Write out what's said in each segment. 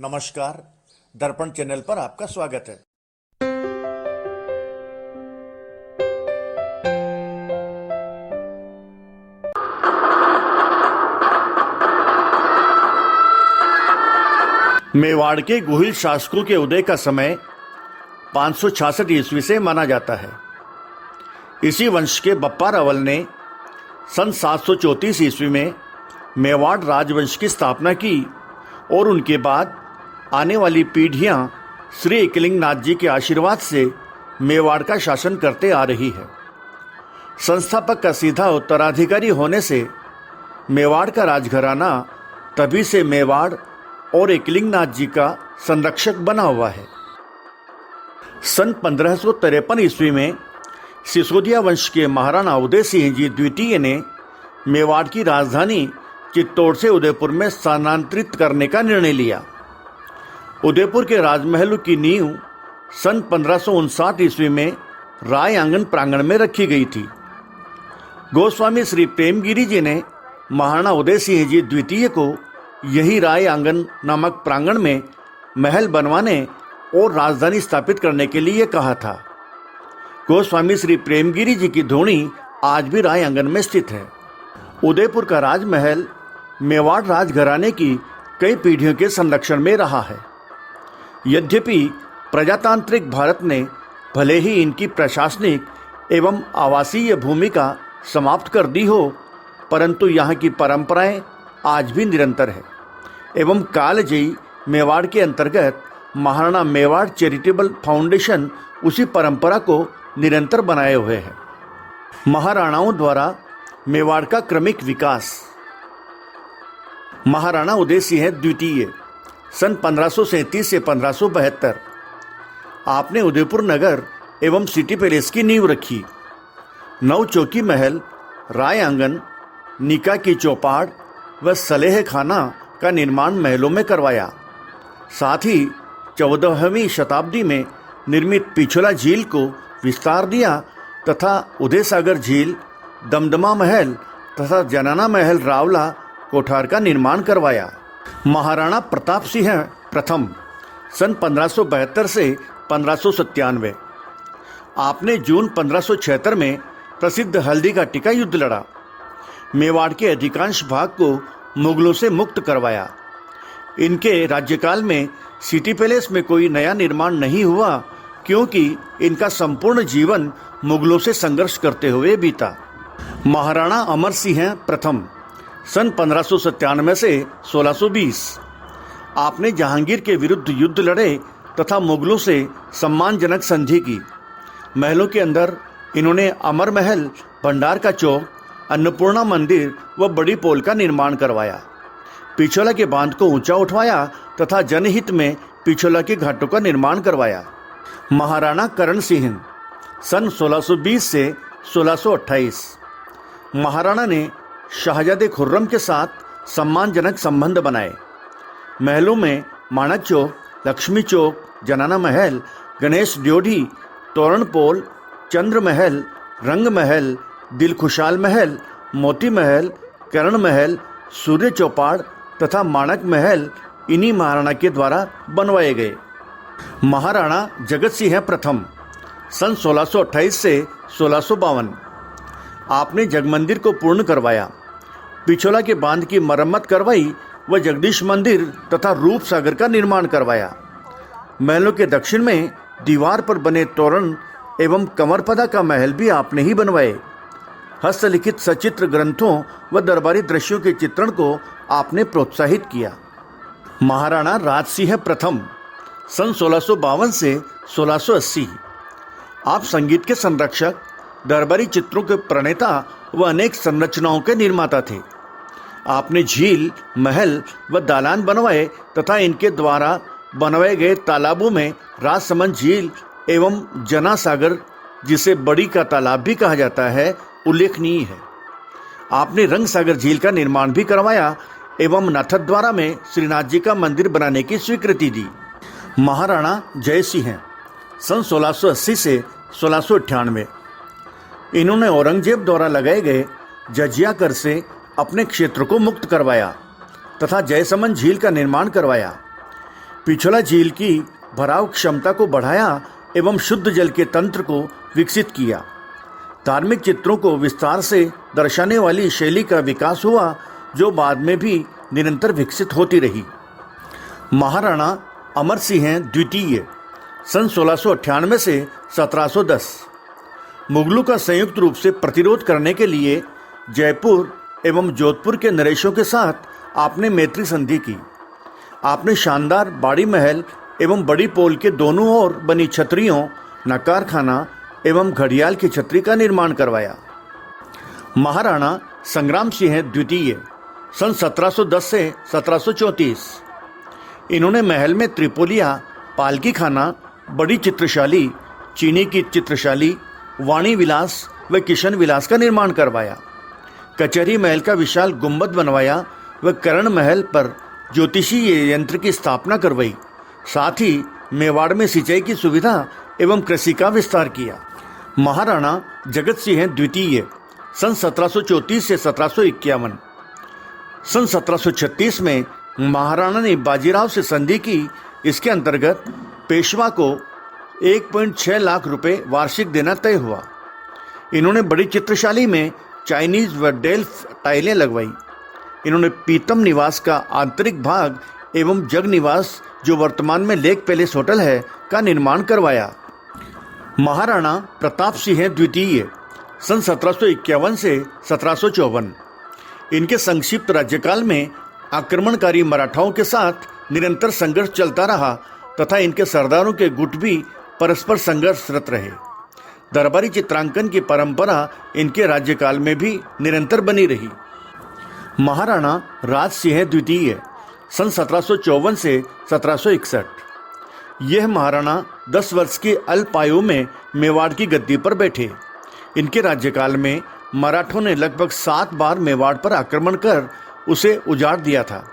नमस्कार। दर्पण चैनल पर आपका स्वागत है। मेवाड़ के गोहिल शासकों के उदय का समय 566 ईस्वी से माना जाता है। इसी वंश के बप्पा रावल ने सन 734 ईस्वी में मेवाड़ राजवंश की स्थापना की और उनके बाद आने वाली पीढ़ियां श्री एकलिंग नाथ जी के आशीर्वाद से मेवाड़ का शासन करते आ रही है। संस्थापक का सीधा उत्तराधिकारी होने से मेवाड़ का राजघराना तभी से मेवाड़ और एकलिंग नाथ जी का संरक्षक बना हुआ है। सन 1553 ईस्वी में सिसोदिया वंश के महाराणा उदय सिंह जी द्वितीय ने मेवाड़ की राजधानी चित्तौड़ से उदयपुर में स्थानांतरित करने का निर्णय लिया। उदयपुर के राजमहल की नींव सन 1559 ईस्वी में राय आंगन प्रांगण में रखी गई थी। गोस्वामी श्री प्रेमगिरी जी ने महाराणा उदय सिंह जी द्वितीय को यही राय आंगन नामक प्रांगण में महल बनवाने और राजधानी स्थापित करने के लिए कहा था। गोस्वामी श्री प्रेमगिरी जी की धोनी आज भी राय आंगन में स्थित है। उदयपुर का राजमहल मेवाड़ राजघराने की कई पीढ़ियों के संरक्षण में रहा है। यद्यपि प्रजातांत्रिक भारत ने भले ही इनकी प्रशासनिक एवं आवासीय भूमिका समाप्त कर दी हो, परंतु यहाँ की परंपराएं आज भी निरंतर है एवं कालजयी मेवाड़ के अंतर्गत महाराणा मेवाड़ चैरिटेबल फाउंडेशन उसी परंपरा को निरंतर बनाए हुए है। महाराणाओं द्वारा मेवाड़ का क्रमिक विकास। महाराणा उदय सिंह द्वितीय सन 1537 से 1572 आपने उदयपुर नगर एवं सिटी पैलेस की नींव रखी। नौ चौकी महल, राय आंगन, निका की चौपाड़ व सलेह खाना का निर्माण महलों में करवाया। साथ ही 14वीं शताब्दी में निर्मित पिछोला झील को विस्तार दिया तथा उदय सागर झील, दमदमा महल तथा जनाना महल रावला कोठार का निर्माण करवाया। महाराणा प्रताप सिंह प्रथम सन 1572 से 1597 आपने जून 1576 में प्रसिद्ध हल्दी का टीका युद्ध लड़ा। मेवाड़ के अधिकांश भाग को मुगलों से मुक्त करवाया। इनके राज्यकाल में सिटी पैलेस में कोई नया निर्माण नहीं हुआ, क्योंकि इनका संपूर्ण जीवन मुगलों से संघर्ष करते हुए बीता। महाराणा अमर सिंह प्रथम सन 1597 से 1620 आपने जहांगीर के विरुद्ध युद्ध लड़े तथा मुगलों से सम्मानजनक संधि की। महलों के अंदर इन्होंने अमर महल, भंडार का चौक, अन्नपूर्णा मंदिर व बड़ी पोल का निर्माण करवाया। पिछोला के बांध को ऊंचा उठवाया तथा जनहित में पिछोला के घाटों का निर्माण करवाया। महाराणा करण सिंह सन 1620 से 1628 महाराणा ने शाहजादे खुर्रम के साथ सम्मानजनक संबंध बनाए। महलों में माणक चौक, लक्ष्मी चौक, जनाना महल, गणेश ड्योढ़ी, तोरण पोल, चंद्र महल, रंग महल, दिल खुशाल महल, मोती महल, करण महल, सूर्य चौपाड़ तथा माणक महल इन्हीं महाराणा के द्वारा बनवाए गए। महाराणा जगत सिंह प्रथम सन 1628 से 1652 आपने जगमंदिर को पूर्ण करवाया। पिछोला के बांध की मरम्मत करवाई व जगदीश मंदिर तथा रूप सागर का निर्माण करवाया। महलों के दक्षिण में दीवार पर बने तोरण एवं कमरपदा का महल भी आपने ही बनवाए। हस्तलिखित सचित्र ग्रंथों व दरबारी दृश्यों के चित्रण को आपने प्रोत्साहित किया। महाराणा राजसिंह प्रथम सन 1652 से 1680 आप संगीत के संरक्षक, दरबारी चित्रों के प्रणेता व अनेक संरचनाओं के निर्माता थे। आपने झील, महल व दालान बनवाए तथा इनके द्वारा बनवाए गए तालाबों में राजसमंद झील एवं जना सागर, जिसे बड़ी का तालाब भी कहा जाता है, उल्लेखनीय है। आपने रंग सागर झील का निर्माण भी करवाया एवं नाथद्वारा में श्रीनाथ जी का मंदिर बनाने की स्वीकृति दी। महाराणा जय सिंह सन 1680 से 1698 इन्होंने औरंगजेब द्वारा लगाए गए जजिया कर से अपने क्षेत्र को मुक्त करवाया तथा जयसमंद झील का निर्माण करवाया। पिछोला झील की भराव क्षमता को बढ़ाया एवं शुद्ध जल के तंत्र को विकसित किया। धार्मिक चित्रों को विस्तार से दर्शाने वाली शैली का विकास हुआ, जो बाद में भी निरंतर विकसित होती रही। महाराणा अमर सिंह द्वितीय सन 1698 से 1710 मुगलों का संयुक्त रूप से प्रतिरोध करने के लिए जयपुर एवं जोधपुर के नरेशों के साथ आपने मैत्री संधि की। आपने शानदार बाड़ी महल एवं बड़ी पोल के दोनों ओर बनी छतरियों, नकार खाना एवं घड़ियाल की छतरी का निर्माण करवाया। महाराणा संग्राम सिंह द्वितीय सन 1710 से 1734 इन्होंने महल में त्रिपोलिया, पालकी खाना, बड़ी चित्रशाली, चीनी की चित्रशाली, वाणी विलास व किशन विलास का निर्माण करवाया। कचहरी महल का विशाल गुंबद बनवाया व करण महल पर ज्योतिषीय यंत्र की स्थापना करवाई। साथ ही मेवाड़ में सिंचाई की सुविधा एवं कृषि का विस्तार किया। महाराणा जगत सिंह द्वितीय सन 1734 से 1751 सन 1736 में महाराणा ने बाजीराव से संधि की। इसके अंतर्गत पेशवा को 1.6 लाख रुपए वार्षिक देना तय हुआ। इन्होंने बड़ी चित्रशाली में चाइनीज व डेल्फ टाइलें लगवाई। इन्होंने पीतम निवास का आंतरिक भाग एवं जग निवास, जो वर्तमान में लेक पैलेस होटल है, का निर्माण करवाया। महाराणा प्रताप सिंह द्वितीय सन 1751 से 1754 इनके संक्षिप्त राज्यकाल में आक्रमणकारी मराठाओं के साथ निरंतर संघर्ष चलता रहा तथा इनके सरदारों के गुट भी परस्पर संघर्षरत रहे। दरबारी चित्रांकन की परंपरा इनके राज्यकाल में भी निरंतर बनी रही। महाराणा राज सिंह द्वितीय सन 1754 से 1761 यह महाराणा 10 वर्ष की अल्प आयु में मेवाड़ की गद्दी पर बैठे। इनके राज्यकाल में मराठों ने लगभग 7 बार मेवाड़ पर आक्रमण कर उसे उजाड़ दिया था,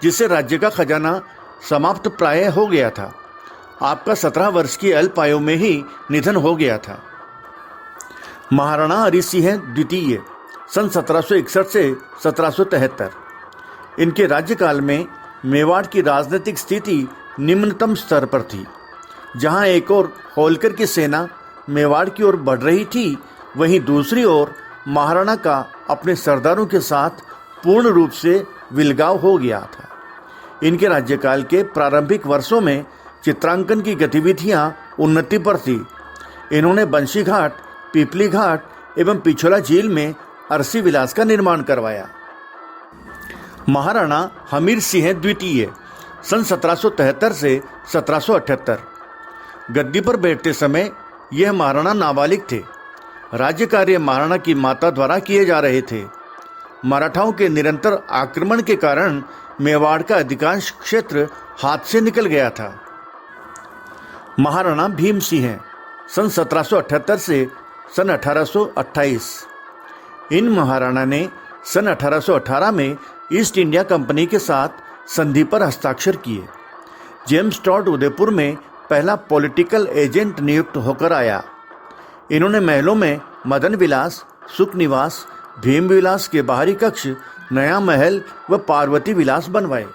जिससे राज्य का खजाना समाप्त प्राय हो गया था। आपका 17 वर्ष की अल्प आयु में ही निधन हो गया था। महाराणा हरि सिंह द्वितीय सन 1761 से 1773 इनके राज्यकाल में मेवाड़ की राजनीतिक स्थिति निम्नतम स्तर पर थी। जहां एक ओर होलकर की सेना मेवाड़ की ओर बढ़ रही थी, वहीं दूसरी ओर महाराणा का अपने सरदारों के साथ पूर्ण रूप से विलगाव हो गया था। इनके राज्यकाल के प्रारंभिक वर्षों में चित्रांकन की गतिविधियां उन्नति पर थी। इन्होंने बंशी घाट, पीपली घाट एवं पिछोला झील में अरसी विलास का निर्माण करवाया। महाराणा हमीर सिंह द्वितीय सन 1773 से 1778 गद्दी पर बैठते समय यह महाराणा नाबालिग थे। राज्य कार्य महाराणा की माता द्वारा किए जा रहे थे। मराठाओं के निरंतर आक्रमण के कारण मेवाड़ का अधिकांश क्षेत्र हाथ से निकल गया था। महाराणा भीम सिंह सन 1778 से सन 1828 इन महाराणा ने सन 1818 में ईस्ट इंडिया कंपनी के साथ संधि पर हस्ताक्षर किए। जेम्स टॉड उदयपुर में पहला पॉलिटिकल एजेंट नियुक्त होकर आया। इन्होंने महलों में मदन विलास, सुख निवास, भीम विलास के बाहरी कक्ष, नया महल व पार्वती विलास बनवाए।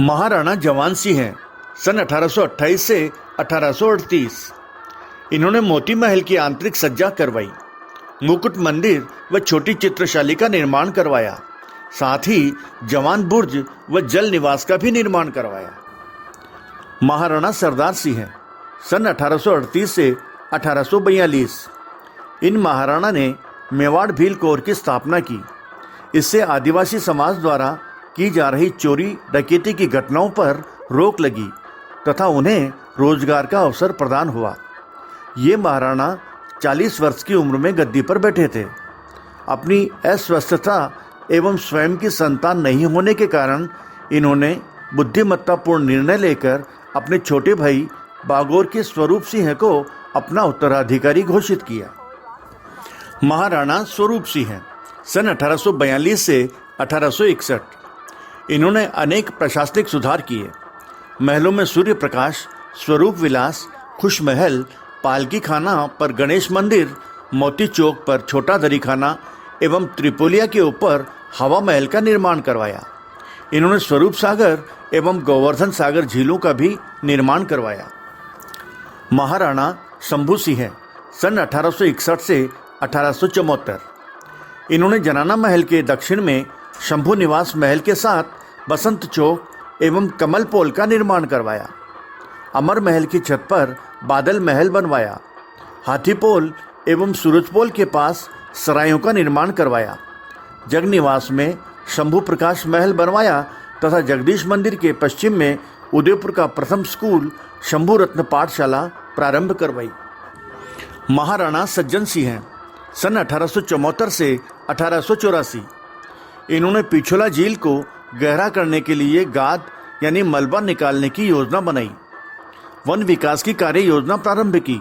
महाराणा जवान सिंह सन 1828 से 1838 इन्होंने मोती महल की आंतरिक सज्जा करवाई, मुकुट मंदिर व छोटी चित्रशाली का निर्माण करवाया। साथ ही जवान बुर्ज व जल निवास का भी निर्माण करवाया। महाराणा सरदार सिंह सन 1838 से 1842 इन महाराणा ने मेवाड़ भील कोर की स्थापना की। इससे आदिवासी समाज द्वारा की जा रही चोरी डकैती की घटनाओं पर रोक लगी तथा उन्हें रोजगार का अवसर प्रदान हुआ। ये महाराणा 40 वर्ष की उम्र में गद्दी पर बैठे थे। अपनी अस्वस्थता एवं स्वयं की संतान नहीं होने के कारण इन्होंने बुद्धिमत्तापूर्ण निर्णय लेकर अपने छोटे भाई बागोर के स्वरूप सिंह को अपना उत्तराधिकारी घोषित किया। महाराणा स्वरूप सिंह सन 1842 से 1861 इन्होंने अनेक प्रशासनिक सुधार किए। महलों में सूर्य प्रकाश, स्वरूप विलास, खुश महल, पालकी खाना पर गणेश मंदिर, मोती चौक पर छोटा दरी खाना एवं त्रिपोलिया के ऊपर हवा महल का निर्माण करवाया। इन्होंने स्वरूप सागर एवं गोवर्धन सागर झीलों का भी निर्माण करवाया। महाराणा शंभू सिंह सन 1861 से 1874। इन्होंने जनाना महल के दक्षिण में शंभू निवास महल के साथ बसंत चौक एवं कमल पोल का निर्माण करवाया। अमर महल की छत पर बादल महल बनवाया। हाथी पोल एवं सूरज पोल के पास सरायों का निर्माण करवाया। जगनिवास में शंभू प्रकाश महल बनवाया तथा जगदीश मंदिर के पश्चिम में उदयपुर का प्रथम स्कूल शंभू रत्न पाठशाला प्रारंभ करवाई। महाराणा सज्जन सिंह सन 1874 से 1884। इन्होंने पिछोला झील को गहरा करने के लिए गाद यानी मलबा निकालने की योजना बनाई। वन विकास की कार्य योजना प्रारंभ की।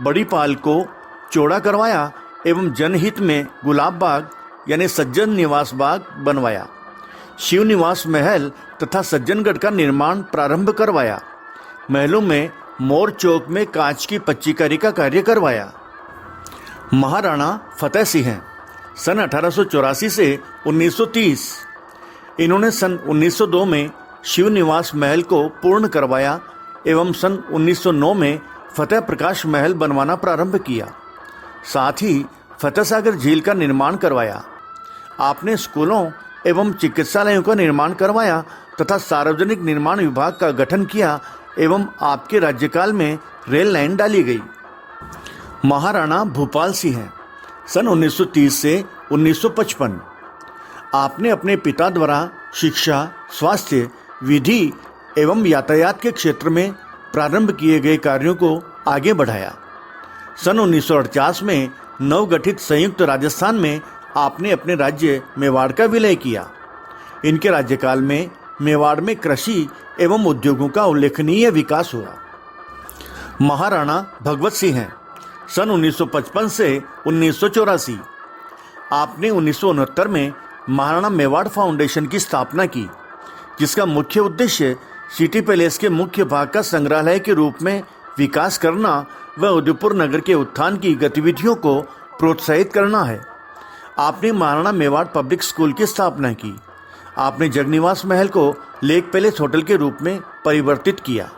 बड़ी पाल को चौड़ा करवाया एवं जनहित में गुलाब बाग यानी सज्जन निवास बाग बनवाया। शिव निवास महल तथा सज्जनगढ़ का निर्माण प्रारंभ करवाया। महलों में मोर चौक में कांच की पच्चीकारी का कार्य करवाया। महाराणा फतेह सिंह सन 1884 से 1930। इन्होंने सन 1902 में शिव निवास महल को पूर्ण करवाया एवं सन 1909 में फतेह प्रकाश महल बनवाना प्रारंभ किया। साथ ही फतेह सागर झील का निर्माण करवाया। आपने स्कूलों एवं चिकित्सालयों का निर्माण करवाया तथा सार्वजनिक निर्माण विभाग का गठन किया एवं आपके राज्यकाल में रेल लाइन डाली गई। महाराणा भूपाल सिंह सन 1930 से 1955। आपने अपने पिता द्वारा शिक्षा, स्वास्थ्य, विधि एवं यातायात के क्षेत्र में प्रारंभ किए गए कार्यों को आगे बढ़ाया। सन 1948 में नवगठित संयुक्त राजस्थान में आपने अपने राज्य मेवाड़ का विलय किया। इनके राज्यकाल में मेवाड़ में कृषि एवं उद्योगों का उल्लेखनीय विकास हुआ। महाराणा भगवत सिंह सन 1955 से 1984। आपने 1969 में महाराणा मेवाड़ फाउंडेशन की स्थापना की, जिसका मुख्य उद्देश्य सिटी पैलेस के मुख्य भाग का संग्रहालय के रूप में विकास करना व उदयपुर नगर के उत्थान की गतिविधियों को प्रोत्साहित करना है। आपने महाराणा मेवाड़ पब्लिक स्कूल की स्थापना की। आपने जगनिवास महल को लेक पैलेस होटल के रूप में परिवर्तित किया।